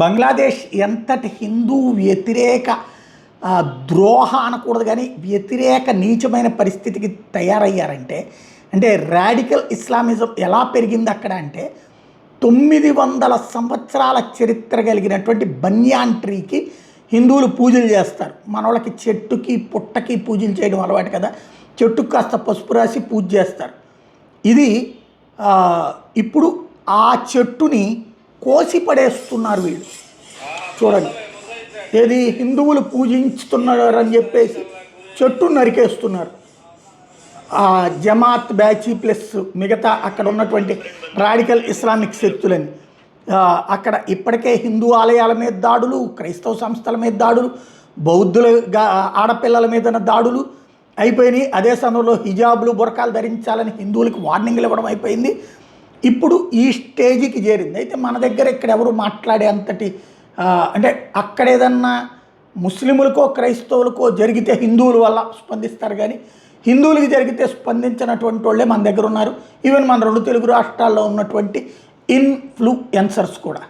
బంగ్లాదేశ్ ఎంతటి హిందూ వ్యతిరేక ద్రోహ అనకూడదు కానీ వ్యతిరేక నీచమైన పరిస్థితికి తయారయ్యారంటే అంటే రాడికల్ ఇస్లామిజం ఎలా పెరిగింది అక్కడ అంటే 900 సంవత్సరాల చరిత్ర కలిగినటువంటి బన్యాన్ ట్రీకి హిందువులు పూజలు చేస్తారు. మన వాళ్ళకి చెట్టుకి పుట్టకి పూజలు చేయడం అలవాటు కదా, చెట్టుకు కాస్త పసుపు రాసి పూజ చేస్తారు. ఇది ఇప్పుడు ఆ చెట్టుని కోసి పడేస్తున్నారు వీళ్ళు. చూడండి, ఏది హిందువులు పూజించుతున్నారు అని చెప్పేసి చెట్టు నరికేస్తున్నారు. జమాత్ బ్యాచీ ప్లస్ మిగతా అక్కడ ఉన్నటువంటి రాడికల్ ఇస్లామిక్ శక్తులని అక్కడ ఇప్పటికే హిందూ ఆలయాల మీద దాడులు, క్రైస్తవ సంస్థల మీద దాడులు, బౌద్ధుల ఆడపిల్లల మీద దాడులు అయిపోయినాయి. అదే సమయంలో హిజాబులు బురకాలు ధరించాలని హిందువులకు వార్నింగ్లు ఇవ్వడం అయిపోయింది. ఇప్పుడు ఈ స్టేజ్కి చేరింది. అయితే మన దగ్గర ఇక్కడ ఎవరు మాట్లాడే అంతటి అంటే అక్కడ ఏదన్నా ముస్లిములకో క్రైస్తవులకో జరిగితే హిందువుల వల్ల స్పందిస్తారు, కానీ హిందువులకి జరిగితే స్పందించినటువంటి వాళ్ళే మన దగ్గర ఉన్నారు. ఈవెన్ మన 2 తెలుగు రాష్ట్రాల్లో ఉన్నటువంటి ఇన్ఫ్లుయెన్సర్స్ కూడా.